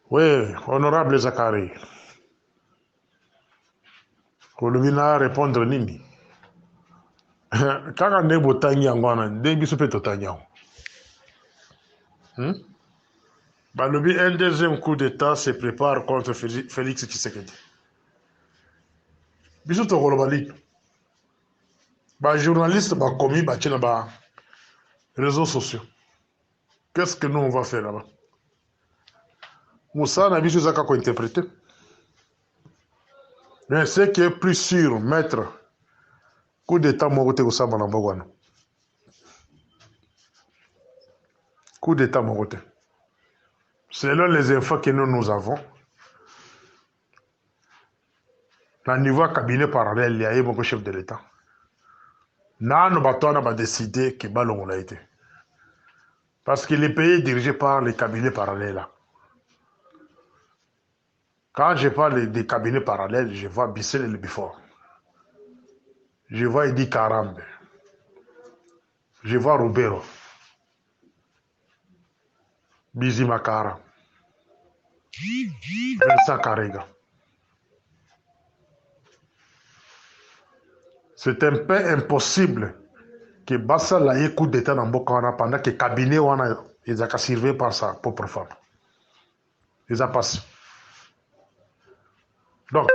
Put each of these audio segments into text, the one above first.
Oui, honorable Zakari. Kolubina répondre nini. Kaka nebo tangi angwana, ndebi soupe to tangi ango. Balobi, un deuxième coup d'État se prépare contre Félix Tshisekedi. Biso to kolobali. Ba journaliste ba commis ba tchena ba réseaux sociaux. Qu'est-ce que nous on va faire là-bas? Moussa n'a biso zaka ko interpréter. Mais ce qui est plus sûr, maître, coup d'État mogote ko samba na mbogwana. Coup d'État mogote. Selon les infos que nous avons, na niveau cabinet parallèle, il y a eu beaucoup de chefs de l'État. Nano Batona va décider que Ballon l'a été. Parce que le pays est dirigé par les cabinets parallèles. Quand je parle des cabinets parallèles, je vois Bissel et le Bifort. Je vois Edi Karambe. Je vois Roubero. Bizi Makara. Vincent Karega. C'est un peu impossible que Bassa l'ait coup d'État dans Bokana pendant que le cabinet est servi par sa propre femme. Ils ont passé. Donc,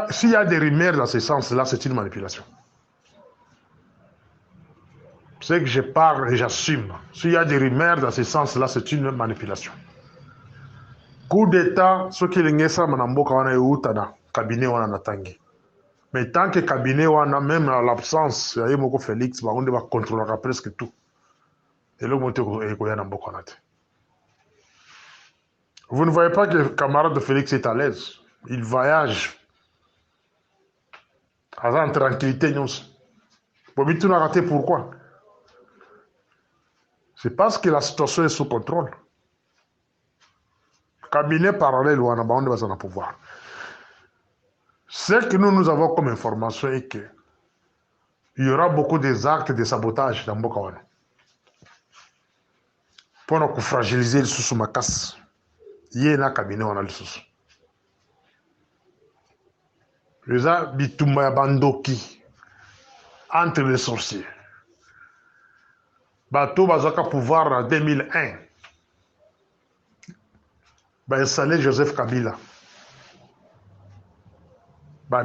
s'il y a des rumeurs dans ce sens-là, c'est une manipulation. C'est que je parle et j'assume. S'il y a des rumeurs dans ce sens-là, c'est une manipulation. Coup d'État, ce qui est ça, Manamboka wana eutana, cabinet wana natangi. Mais tant que cabinet wana, même à l'absence, il y a beaucoup Félix, on va contrôler presque tout. Et le monte est Namboka nate. Vous ne voyez pas que le camarade de Félix est à l'aise. Il voyage. En tranquillité, nous. Bobitou n'a raté pourquoi? C'est parce que la situation est sous contrôle. Cabinet parallèle ou en bande va pouvoir. Ce que nous avons comme information est que il y aura beaucoup des actes de sabotage dans Bokawana. Pour nous fragiliser le sous ma casse. Il y a un cabinet on a le sous. Les gens bitumba bandoki entre les sorciers. Bateau bazaka pouvoir en 2001. Ba installé Joseph Kabila. Ba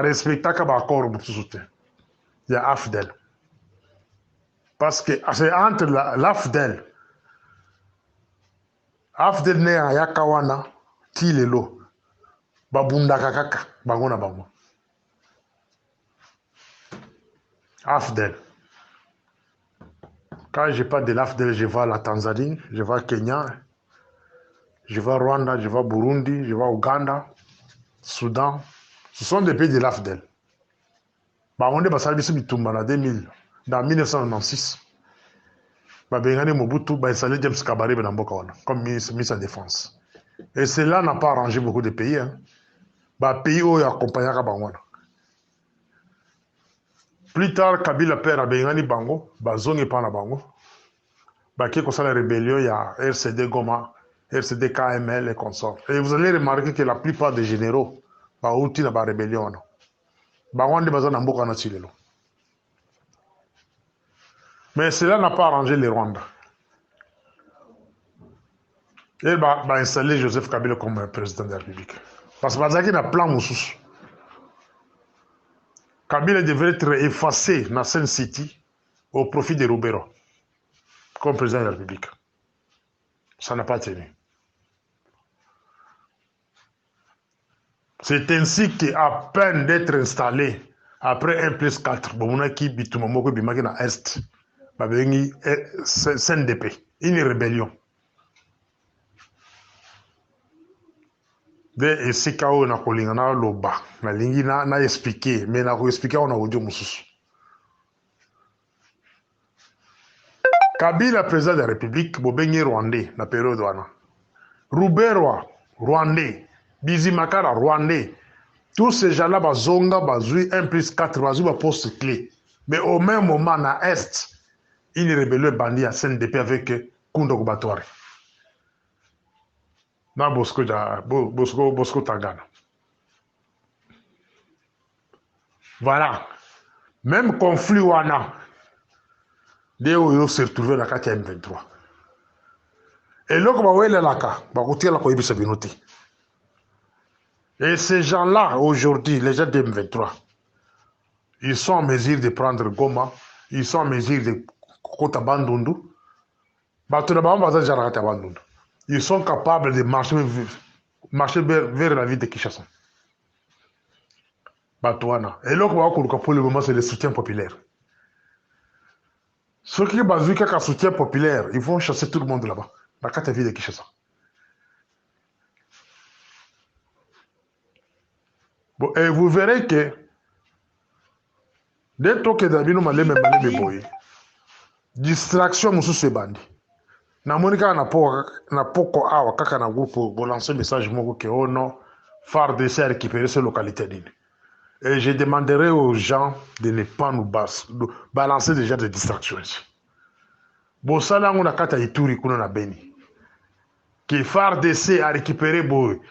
respecta ka ba accord mususuté. Il y a AFDEL. Parce que c'est entre l'AFDEL. AFDEL ne a yakawana tilelo. Babunda kakaka bangona bango. AFDEL. Quand je parle de l'AFDEL, je vois la Tanzanie, je vois Kenya, je vois Rwanda, je vois Burundi, je vois Ouganda, Soudan. Ce sont des pays de l'AFDEL. Bangonde basalbisi bitumba na 2000, dans 1996. Babengane Mobutu ba installé James Kabarebe na mboka wana comme ministre de défense. Et cela n'a pas arrangé beaucoup de pays. Pays où il accompagnait Kabangwana. Plus tard, Kabila père a Bengani Bango, Bazongi Pana Bango. Qui est la rébellion, il y a RCD Goma, RCD KML et consorts. Et vous allez remarquer que la plupart des généraux, Baouti na ba rébellion. Bangwande Bazan Mboka na Chilelo. Mais cela n'a pas arrangé les Rwandais. Il va installer Joseph Kabila comme président de la République. Parce que Bazaki n'a plan Moussous. Kabila devrait être effacé dans Sen City au profit de Roubero comme président de la République. Ça n'a pas tenu. C'est ainsi qu'à peine d'être installé, après 1+4, Bomunaki Bitumamoko Bimaki na Est, Babengi CNDP, une rébellion. De SKO na kolingana loba, na lingi na expliquer, mais na ko expliquer on a audio mususu. Kabila président de la République, Bobengi Rwandais, na période wana. Roubero Rwandais, Bizimakara Rwandais. Tous ces gens-là, bazonga, bazui, 1+4, bazui, poste clé. Mais au même moment, à Est, une rébellion bandit à CNDP avec Koundou Batouari. na Bosco Tangana. Voilà. Même conflit wana de oyo se retrouver na kati ya M23. Et là, et ces gens-là, aujourd'hui, les gens de M23, ils sont en mesure de prendre Goma, ils sont en mesure de Kota Bandundu. Ils sont capables de marcher vers la ville de Kinshasa. Et là, pour le moment, c'est le soutien populaire. Ceux qui ont un soutien populaire, ils vont chasser tout le monde là-bas, dans la ville de Kinshasa. Bon, et vous verrez que dès que Dabino Maleme Boy, distraction mususu bandi. Na monika na poko awa kaka na groupe pour lancer message moko que oh non, FARDC a récupéré ces localités d'île. Et je demanderai aux gens de ne pas nous balancer déjà des distractions ici. Bon, ça là, on a kata Ituri kuna na Beni. Que FARDC a récupéré boy.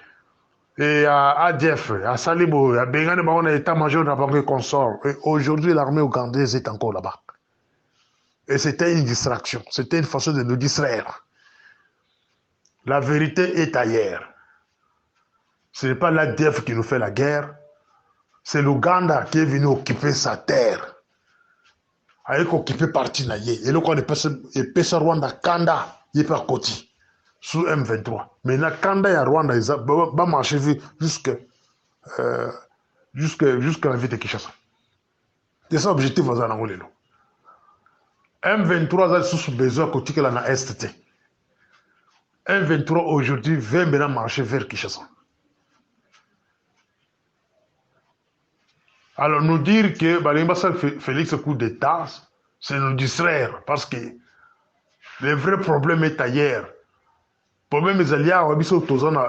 Et à ADF, à Salibo, à Bengane, on a état-major n'a pas consort. Et aujourd'hui, l'armée ougandaise est encore là-bas. Et c'était une distraction. C'était une façon de nous distraire. La vérité est ailleurs. Ce n'est pas l'ADF qui nous fait la guerre. C'est l'Ouganda qui est venu occuper sa terre. Avec occupé partie naïe. Et là, on est Rwanda, Kanda, il est par côté. Sous M23. Mais na Kanda et Rwanda, ils vont marcher jusqu'à la ville de Kinshasa. C'est ça l'objectif dans l'Angolé. M23 a sous besoin côté que la STT. M23 aujourd'hui veut maintenant marcher vers Kinshasa. Alors nous dire que Balimba Félix coup d'État, c'est nous distraire parce que le vrai problème est ailleurs. Problème les alliés ont mis sur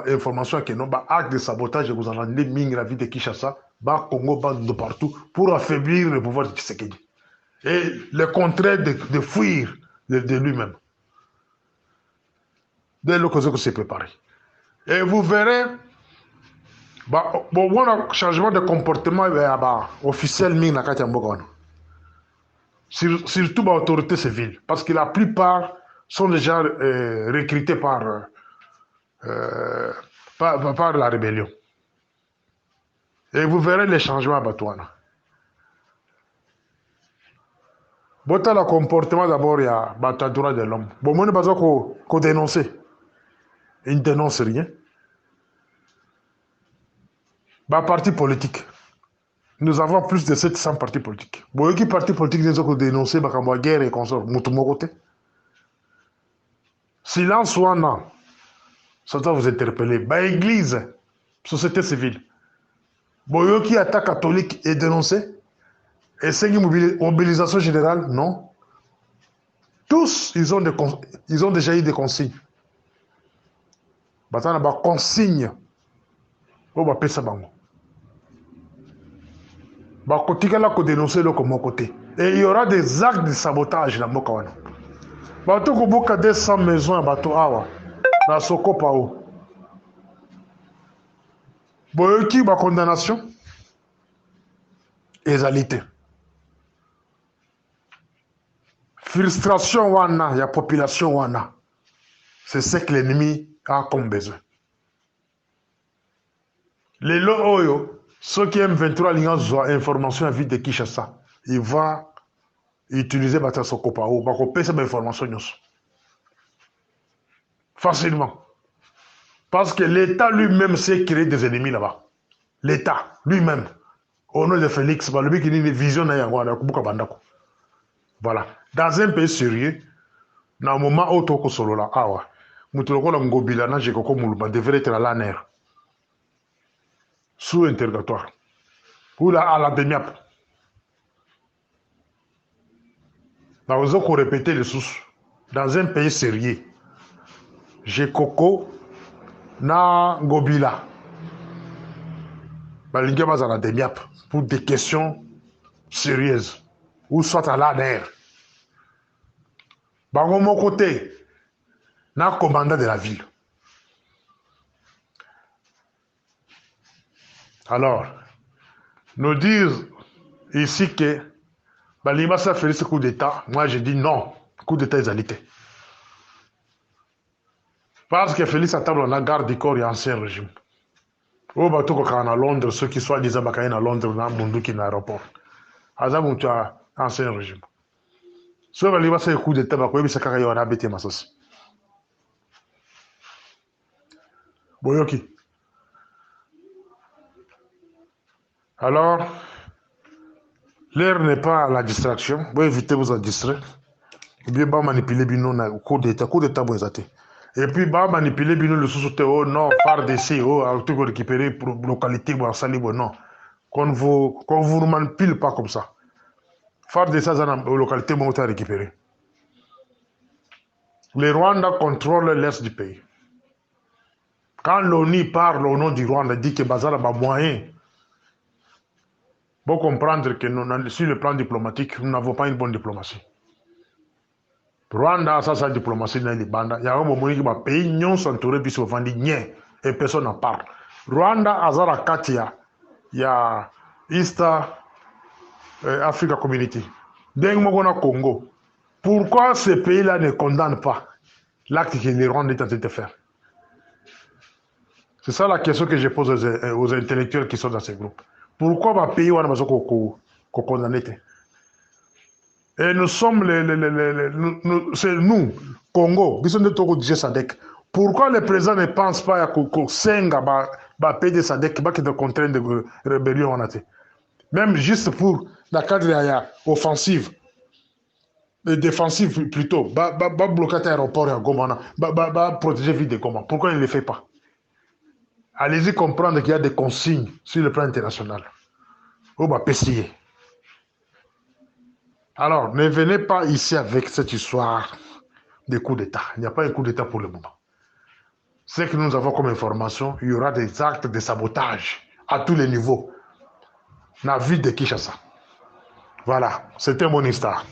information que non acte de sabotage vous en avez mis la ville de Kinshasa, Congo, de partout pour affaiblir le pouvoir de Tshisekedi. Et le contraire de fuir de lui-même. Dès lors que c'est préparé. Et vous verrez, bon, changement de comportement officiel surtout par l'autorité civile. Parce que la plupart sont déjà recrutés par la rébellion. Et vous verrez les changements à Batouana. Bon, le comportement d'abord, il y a le droit de l'homme. Bon, moi, je n'ai pas qu'on dénoncer. Il ne dénonce rien. Parti politique. Nous avons plus de 700 partis politiques. Bon, qui partis politiques nous ont dénoncé la guerre et consort. Côté. Silence ou non. Ça doit vous interpeller. Église, société civile. Bon, qui attaque catholique est dénoncé. Et c'est une mobilisation générale, non. Tous, ils ont déjà eu des consignes. Il y a des consignes. Il y a des consignes. Et il y aura des actes de sabotage dans le Mokawana. Il y a 200 maisons dans le Sokopao. Il y a une condamnation. Égalité. Frustration wana, il y a population wana. C'est ce que l'ennemi a comme besoin. Les lots, ceux qui aiment 23 lignes information à vie de Kinshasa, il va utiliser Batasokopao, il va copier cette information facilement. Parce que l'État lui-même s'est créé des ennemis là-bas. L'État lui-même, au nom de Félix, le mec qui a une vision, voilà. Dans un pays sérieux, dans un moment où tu es solo là, devrait être à l'ANER. Sous interrogatoire. Ou là, à la demi-ap. Nous avons répété les sources. Dans un pays sérieux, j'ai Coco, na Gobila. Balinga à la demi-ap. Pour des questions sérieuses. Ou soit à l'ANER. Bango mon côté, na commandant de la ville. Alors, nous dire ici que Balima a fait ce coup d'État, moi je dis non, coup d'État égalité. Parce que Félix Atable, on a garde du corps et ancien régime. Au bateau quand on a Londres, ceux qui sont disant qu'ils à Londres, on a Mundu qui est l'aéroport. Azam, tu as ancien régime. Ce Balima c'est le coup d'État, mais c'est quand il y a habité ma sauce. Boyoki. Alors, l'air n'est pas à la distraction. Vous évitez vous en distraire. Ou bien, bah, manipuler bino na coup d'État bon exacté. Et puis, bah, manipuler bino le sous oh non, phare d'essai, oh, tout récupérer pour localité, bon, sali, bon, non. Qu'on vous manipule pas comme ça. Phare d'essai, dans la localité, bon, on récupérer. Les Rwandais contrôlent l'est du pays. Quand l'ONU parle au nom du Rwanda, dit que Bazar a moyen. Pour comprendre que sur le plan diplomatique, nous n'avons pas une bonne diplomatie. Rwanda, ça, sa diplomatie dans les bandes. Il y a un moment où les pays n'ont s'entouré puis se vendent et personne n'en parle. Rwanda, Azara Katia, il y a East Africa Community. Dengmogona Congo. Pourquoi ces pays-là ne condamnent pas l'acte que les Rwandais est en train de faire? C'est ça la question que je pose aux intellectuels qui sont dans ces groupes. Pourquoi les pays ont condamné? Et nous sommes c'est nous, Congo, qui sommes de Togo de SADC. Pourquoi le président ne pense pas à Senga va payer de SADC qui va contraindre de rébellion? Même juste pour la cadre offensive, défensive plutôt, va bloquer l'aéroport à Goma, va protéger la vie de Goma. Pourquoi il ne le fait pas? Allez-y comprendre qu'il y a des consignes sur le plan international. On va payer. Alors, ne venez pas ici avec cette histoire de coup d'État. Il n'y a pas un coup d'État pour le moment. Ce que nous avons comme information, il y aura des actes de sabotage à tous les niveaux. La ville de Kinshasa. Voilà, c'était mon histoire.